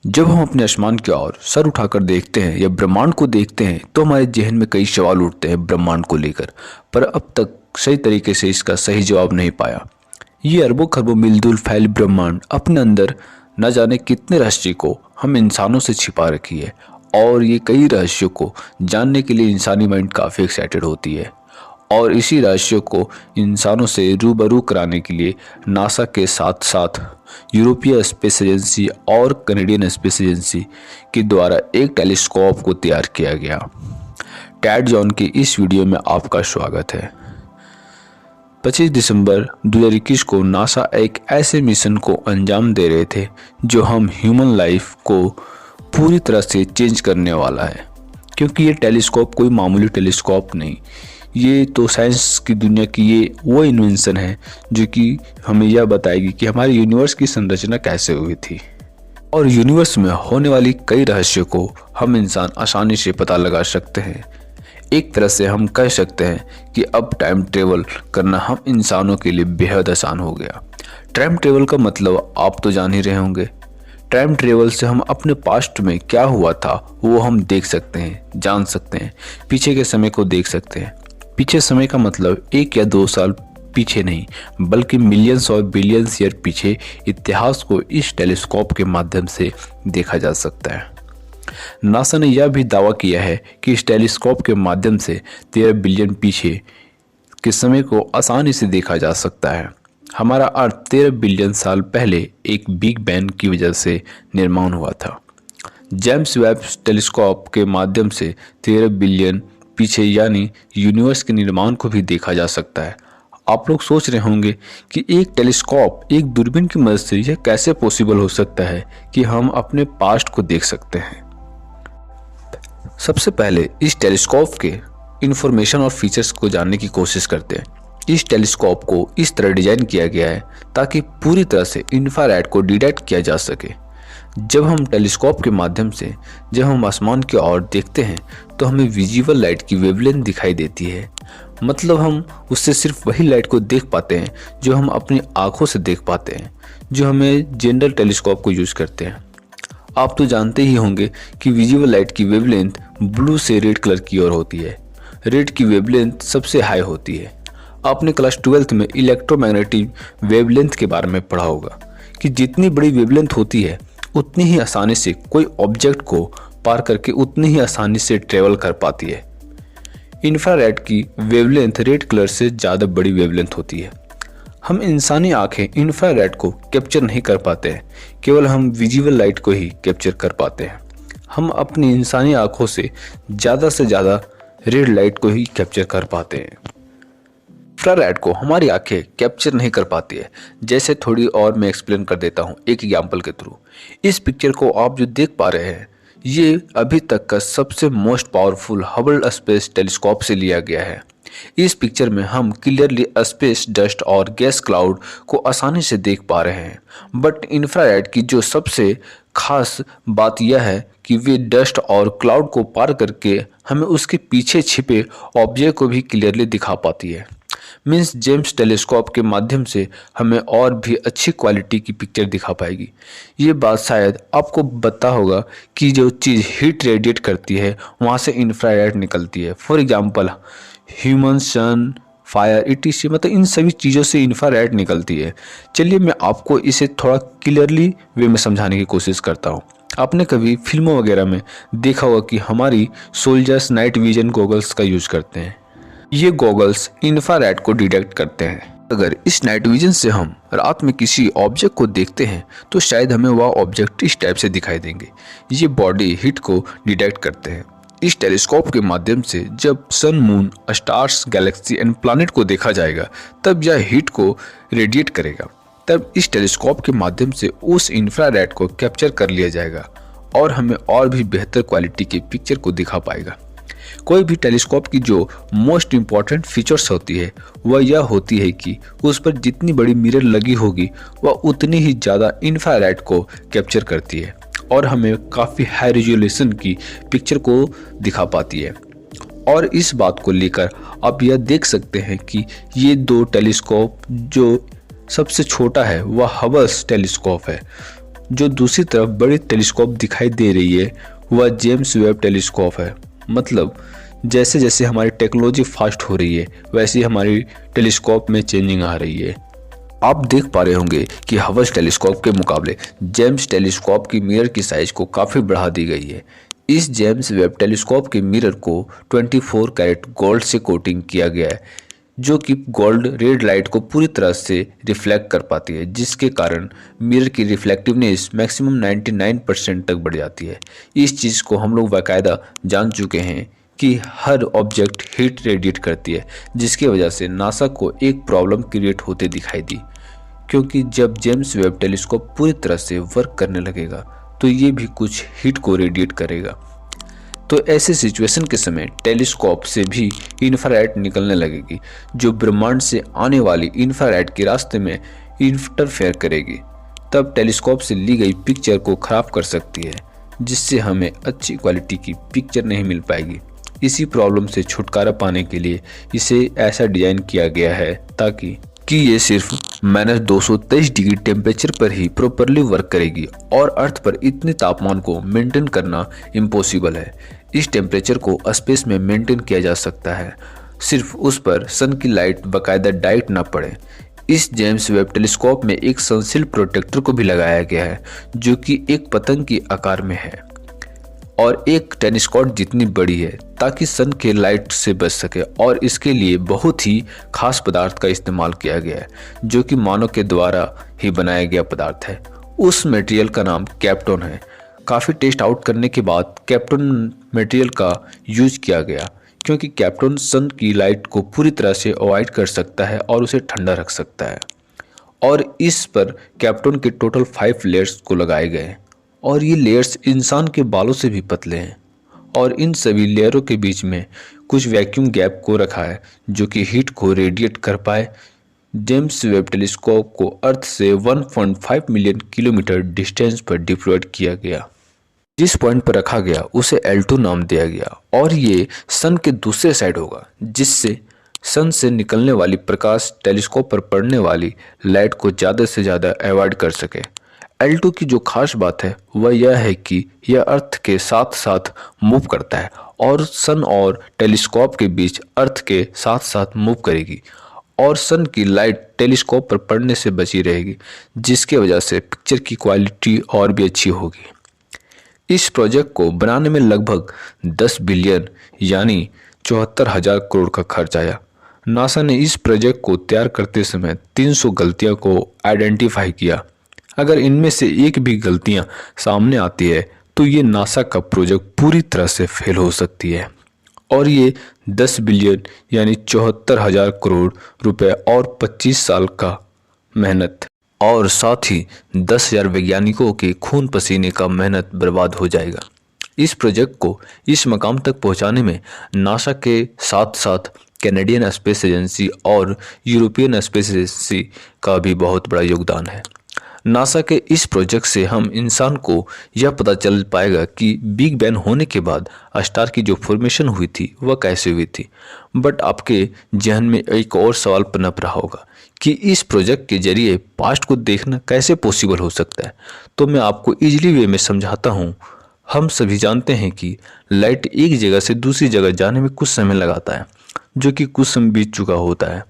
जब हम अपने आसमान की ओर सर उठाकर देखते हैं या ब्रह्मांड को देखते हैं तो हमारे जहन में कई सवाल उठते हैं ब्रह्मांड को लेकर। पर अब तक सही तरीके से इसका सही जवाब नहीं पाया। ये अरबों खरबों मील दूर फैले ब्रह्मांड अपने अंदर न जाने कितने रहस्य को हम इंसानों से छिपा रखी है, और ये कई रहस्यों को जानने के लिए इंसानी माइंड काफ़ी एक्साइटेड होती है। और इसी रहस्यों को इंसानों से रूबरू कराने के लिए नासा के साथ साथ यूरोपीय स्पेस एजेंसी और कनेडियन स्पेस एजेंसी के द्वारा एक टेलीस्कोप को तैयार किया गया। टैड जॉन के इस वीडियो में आपका स्वागत है। 25 दिसंबर 2021 को नासा एक ऐसे मिशन को अंजाम दे रहे थे जो हम ह्यूमन लाइफ को पूरी तरह से चेंज करने वाला है। क्योंकि ये टेलीस्कोप कोई मामूली टेलीस्कोप नहीं, ये तो साइंस की दुनिया की ये वो इन्वेंशन है जो कि हमें यह बताएगी कि हमारे यूनिवर्स की संरचना कैसे हुई थी और यूनिवर्स में होने वाली कई रहस्यों को हम इंसान आसानी से पता लगा सकते हैं। एक तरह से हम कह सकते हैं कि अब टाइम ट्रेवल करना हम इंसानों के लिए बेहद आसान हो गया। टाइम ट्रेवल का मतलब आप तो जान ही रहे होंगे। टाइम ट्रेवल से हम अपने पास्ट में क्या हुआ था वो हम देख सकते हैं, जान सकते हैं, पीछे के समय को देख सकते हैं। पीछे समय का मतलब 1 या 2 साल पीछे नहीं, बल्कि मिलियंस और बिलियंस ईयर पीछे इतिहास को इस टेलीस्कोप के माध्यम से देखा जा सकता है। नासा ने यह भी दावा किया है कि इस टेलीस्कोप के माध्यम से 13 बिलियन पीछे के समय को आसानी से देखा जा सकता है। हमारा अर्थ 13 बिलियन साल पहले एक बिग बैंग की वजह से निर्माण हुआ था। जेम्स वेब टेलीस्कोप के माध्यम से 13 बिलियन पीछे यानी यूनिवर्स के निर्माण को भी देखा जा सकता है। आप लोग सोच रहे होंगे कि एक टेलीस्कोप, एक दूरबीन की मदद से यह कैसे पॉसिबल हो सकता है कि हम अपने पास्ट को देख सकते हैं। सबसे पहले इस टेलीस्कोप के इंफॉर्मेशन और फीचर्स को जानने की कोशिश करते हैं। इस टेलीस्कोप को इस तरह डिजाइन किया गया है ताकि पूरी तरह से इंफ्रारेड को डिटेक्ट किया जा सके। जब हम टेलीस्कोप के माध्यम से जब हम आसमान की ओर देखते हैं तो हमें विजिबल लाइट की वेवलेंथ दिखाई देती है। मतलब हम उससे सिर्फ वही लाइट को देख पाते हैं जो हम अपनी आंखों से देख पाते हैं, जो हमें जनरल टेलीस्कोप को यूज करते हैं। आप तो जानते ही होंगे कि विजिबल लाइट की वेवलेंथ ब्लू से रेड कलर की ओर होती है। रेड की वेवलेंथ सबसे हाई होती है। आपने क्लास 12th में इलेक्ट्रोमैग्नेटिक वेवलेंथ के बारे में पढ़ा होगा कि जितनी बड़ी वेवलेंथ होती है उतनी ही आसानी से कोई ऑब्जेक्ट को पार करके उतनी ही आसानी से ट्रेवल कर पाती है। इंफ्रारेड की वेवलेंथ रेड कलर से ज़्यादा बड़ी वेवलेंथ होती है। हम इंसानी आंखें इंफ्रारेड को कैप्चर नहीं कर पाते हैं, केवल हम विजिबल लाइट को ही कैप्चर कर पाते हैं। हम अपनी इंसानी आंखों से ज़्यादा रेड लाइट को ही कैप्चर कर पाते हैं। इंफ्रारेड को हमारी आंखें कैप्चर नहीं कर पाती है। जैसे थोड़ी और मैं एक्सप्लेन कर देता हूँ एक एग्जाम्पल के थ्रू। इस पिक्चर को आप जो देख पा रहे हैं ये अभी तक का सबसे most powerful Hubble space telescope से लिया गया है। इस पिक्चर में हम क्लियरली स्पेस डस्ट और गैस क्लाउड को आसानी से देख पा रहे हैं। बट इंफ्रारेड की जो सबसे खास बात यह है कि वे डस्ट और क्लाउड को पार करके हमें उसके पीछे छिपे ऑब्जेक्ट को भी क्लियरली दिखा पाती है। मीन्स जेम्स टेलीस्कोप के माध्यम से हमें और भी अच्छी क्वालिटी की पिक्चर दिखा पाएगी। ये बात शायद आपको पता होगा कि जो चीज़ हीट रेडिएट करती है वहाँ से इंफ्रारेड निकलती है। For example human, sun, fire, ETC, मतलब इन सभी चीज़ों से इंफ्रारेड निकलती है। चलिए मैं आपको इसे थोड़ा क्लियरली वे में समझाने की कोशिश करता हूँ। आपने कभी फिल्मों वगैरह में देखा होगा कि हमारी सोल्जर्स नाइट विजन गॉगल्स का यूज करते हैं। ये गॉगल्स इंफ्रारेड को डिटेक्ट करते हैं। अगर इस नाइट विजन से हम रात में किसी ऑब्जेक्ट को देखते हैं तो शायद हमें वह ऑब्जेक्ट इस टाइप से दिखाई देंगे। ये बॉडी हीट को डिटेक्ट करते हैं। इस टेलीस्कोप के माध्यम से जब sun, moon, stars, galaxy and planet को देखा जाएगा तब यह हीट को रेडिएट करेगा। तब इस टेलीस्कोप के माध्यम से उस इंफ्रारेड को कैप्चर कर लिया जाएगा और हमें और भी बेहतर क्वालिटी की पिक्चर को दिखा पाएगा। कोई भी टेलीस्कोप की जो मोस्ट इम्पॉर्टेंट फीचर्स होती है वह यह होती है कि उस पर जितनी बड़ी मिरर लगी होगी वह उतनी ही ज़्यादा इंफ्रारेड को कैप्चर करती है और हमें काफ़ी हाई रेजोल्यूशन की पिक्चर को दिखा पाती है। और इस बात को लेकर आप यह देख सकते हैं कि ये दो टेलीस्कोप, जो सबसे छोटा है वह हबल टेलीस्कोप है जो दूसरी तरफ बड़ी टेलीस्कोप दिखाई दे रही है वह जेम्स वेब टेलीस्कोप है। मतलब जैसे जैसे हमारी टेक्नोलॉजी फास्ट हो रही है वैसे ही हमारी टेलीस्कोप में चेंजिंग आ रही है। आप देख पा रहे होंगे कि हबल टेलीस्कोप के मुकाबले जेम्स टेलीस्कोप की मिरर की साइज को काफ़ी बढ़ा दी गई है। इस जेम्स वेब टेलीस्कोप के मिरर को 24 कैरेट गोल्ड से कोटिंग किया गया है, जो कि गोल्ड रेड लाइट को पूरी तरह से रिफ्लेक्ट कर पाती है, जिसके कारण मिरर की रिफ्लेक्टिवनेस मैक्सिमम 99% तक बढ़ जाती है। इस चीज़ को हम लोग बाकायदा जान चुके हैं कि हर ऑब्जेक्ट हीट रेडिएट करती है, जिसकी वजह से नासा को एक प्रॉब्लम क्रिएट होते दिखाई दी, क्योंकि जब जेम्स वेब टेलीस्कोप पूरी तरह से वर्क करने लगेगा तो ये भी कुछ हीट को रेडिएट करेगा। तो ऐसे सिचुएशन के समय टेलीस्कोप से भी इंफ्रारेड निकलने लगेगी, जो ब्रह्मांड से आने वाली इंफ्रारेड के रास्ते में इंटरफेयर करेगी। तब टेलीस्कोप से ली गई पिक्चर को खराब कर सकती है, जिससे हमें अच्छी क्वालिटी की पिक्चर नहीं मिल पाएगी। इसी प्रॉब्लम से छुटकारा पाने के लिए इसे ऐसा डिजाइन किया गया है ताकि ये सिर्फ -223 डिग्री टेम्परेचर पर ही प्रॉपरली वर्क करेगी, और अर्थ पर इतने तापमान को मेंटेन करना इम्पॉसिबल है। इस टेम्परेचर को स्पेस में मेंटेन किया जा सकता है, सिर्फ उस पर सन की लाइट बाकायदा डायरेक्ट ना पड़े। इस जेम्स वेब टेलीस्कोप में एक सनशील्ड प्रोटेक्टर को भी लगाया गया है, जो कि एक पतंग की आकार में है और एक टेनिस कॉर्ट जितनी बड़ी है, ताकि सन के लाइट से बच सके। और इसके लिए बहुत ही खास पदार्थ का इस्तेमाल किया गया है, जो कि मानव के द्वारा ही बनाया गया पदार्थ है। उस मटेरियल का नाम कैप्टॉन है। काफ़ी टेस्ट आउट करने के बाद कैप्टॉन मटेरियल का यूज किया गया, क्योंकि कैप्टॉन सन की लाइट को पूरी तरह से अवॉइड कर सकता है और उसे ठंडा रख सकता है। और इस पर कैप्टॉन के टोटल 5 लेयर्स को लगाए गए, और ये लेयर्स इंसान के बालों से भी पतले हैं। और इन सभी लेयरों के बीच में कुछ वैक्यूम गैप को रखा है, जो कि हीट को रेडिएट कर पाए। जेम्स वेब टेलीस्कोप को अर्थ से 1.5 मिलियन किलोमीटर डिस्टेंस पर डिप्लॉयड किया गया। जिस पॉइंट पर रखा गया उसे L2 नाम दिया गया, और ये सन के दूसरे साइड होगा, जिससे सन से निकलने वाली प्रकाश टेलीस्कोप पर पड़ने वाली लाइट को ज़्यादा से ज़्यादा अवॉइड कर सके। L2 की जो खास बात है वह यह है कि यह अर्थ के साथ साथ मूव करता है, और सन और टेलीस्कोप के बीच अर्थ के साथ साथ मूव करेगी, और सन की लाइट टेलीस्कोप पर पड़ने से बची रहेगी, जिसकी वजह से पिक्चर की क्वालिटी और भी अच्छी होगी। इस प्रोजेक्ट को बनाने में लगभग 10 बिलियन यानी 74,000 करोड़ का खर्च आया। नासा ने इस प्रोजेक्ट को तैयार करते समय 300 गलतियों को आइडेंटिफाई किया। अगर इनमें से एक भी गलतियां सामने आती है तो ये नासा का प्रोजेक्ट पूरी तरह से फेल हो सकती है, और ये 10 बिलियन यानी 74,000 करोड़ रुपए और 25 साल का मेहनत और साथ ही 10,000 वैज्ञानिकों के खून पसीने का मेहनत बर्बाद हो जाएगा। इस प्रोजेक्ट को इस मकाम तक पहुंचाने में नासा के साथ साथ कैनेडियन स्पेस एजेंसी और यूरोपियन स्पेस एजेंसी का भी बहुत बड़ा योगदान है। नासा के इस प्रोजेक्ट से हम इंसान को यह पता चल पाएगा कि बिग बैंग होने के बाद स्टार की जो फॉर्मेशन हुई थी वह कैसे हुई थी। बट आपके जहन में एक और सवाल पनप रहा होगा कि इस प्रोजेक्ट के जरिए पास्ट को देखना कैसे पॉसिबल हो सकता है। तो मैं आपको इजीली वे में समझाता हूँ। हम सभी जानते हैं कि लाइट एक जगह से दूसरी जगह जाने में कुछ समय लगाता है, जो कि कुछ समय बीत चुका होता है।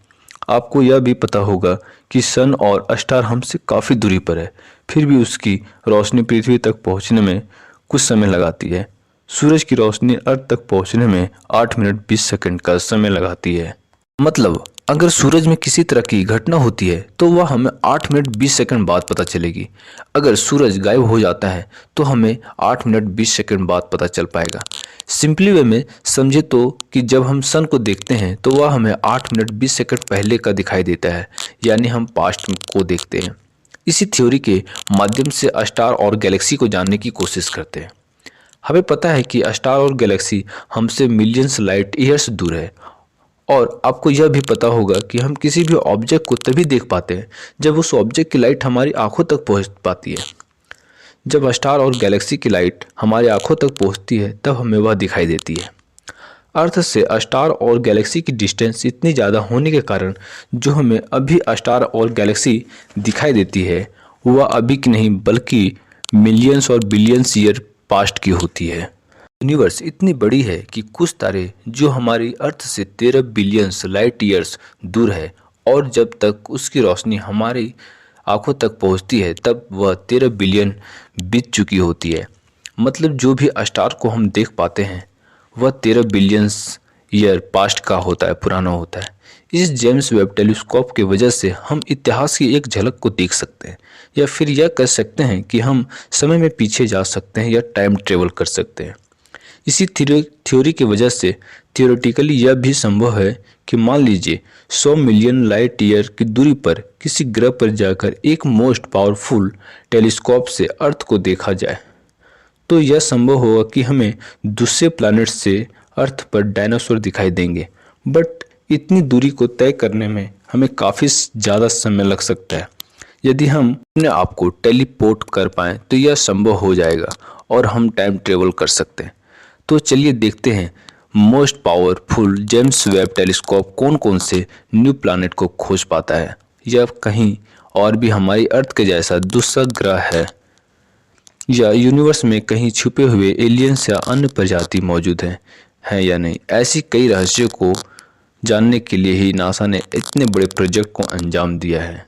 आपको यह भी पता होगा कि सन और स्टार हमसे काफ़ी दूरी पर है, फिर भी उसकी रोशनी पृथ्वी तक पहुंचने में कुछ समय लगाती है। सूरज की रोशनी अर्थ तक पहुंचने में 8 मिनट 20 सेकंड का समय लगाती है। मतलब अगर सूरज में किसी तरह की घटना होती है तो वह हमें 8 मिनट 20 सेकंड बाद पता चलेगी। अगर सूरज गायब हो जाता है तो हमें 8 मिनट 20 सेकंड बाद पता चल पाएगा। सिंपली वे में समझे तो कि जब हम सन को देखते हैं तो वह हमें 8 मिनट 20 सेकंड पहले का दिखाई देता है, यानी हम पास्ट को देखते हैं। इसी थ्योरी के माध्यम से स्टार और गैलेक्सी को जानने की कोशिश करते हैं। हमें पता है कि स्टार और गैलेक्सी हमसे मिलियंस लाइट ईयर्स दूर है, और आपको यह भी पता होगा कि हम किसी भी ऑब्जेक्ट को तभी देख पाते हैं जब उस ऑब्जेक्ट की लाइट हमारी आंखों तक पहुंच पाती है। जब स्टार और गैलेक्सी की लाइट हमारी आंखों तक पहुंचती है तब हमें वह दिखाई देती है। अर्थ से स्टार और गैलेक्सी की डिस्टेंस इतनी ज़्यादा होने के कारण जो हमें अभी स्टार और गैलेक्सी दिखाई देती है वह अभी की नहीं बल्कि मिलियंस और बिलियंस ईयर पास्ट की होती है। यूनिवर्स इतनी बड़ी है कि कुछ तारे जो हमारी अर्थ से 13 बिलियंस लाइट ईयर्स दूर है, और जब तक उसकी रोशनी हमारी आंखों तक पहुंचती है तब वह 13 बिलियन बीत चुकी होती है। मतलब जो भी स्टार को हम देख पाते हैं वह 13 बिलियंस ईयर पास्ट का होता है, पुराना होता है। इस जेम्स वेब टेलीस्कोप की वजह से हम इतिहास की एक झलक को देख सकते हैं, या फिर यह कह सकते हैं कि हम समय में पीछे जा सकते हैं या टाइम ट्रेवल कर सकते हैं। इसी थ्योरी की वजह से थियोरेटिकली यह भी संभव है कि मान लीजिए 100 मिलियन लाइट ईयर की दूरी पर किसी ग्रह पर जाकर एक मोस्ट पावरफुल टेलीस्कोप से अर्थ को देखा जाए, तो यह संभव होगा कि हमें दूसरे प्लैनेट से अर्थ पर डायनासोर दिखाई देंगे। बट इतनी दूरी को तय करने में हमें काफ़ी ज़्यादा समय लग सकता है। यदि हम अपने आप को टेलीपोर्ट कर पाएँ तो यह संभव हो जाएगा और हम टाइम ट्रेवल कर सकते हैं। तो चलिए देखते हैं most powerful James Webb telescope कौन कौन से न्यू प्लैनेट को खोज पाता है, या कहीं और भी हमारी अर्थ के जैसा दूसरा ग्रह है, या यूनिवर्स में कहीं छुपे हुए एलियंस या अन्य प्रजाति मौजूद हैं या नहीं। ऐसी कई रहस्यों को जानने के लिए ही नासा ने इतने बड़े प्रोजेक्ट को अंजाम दिया है।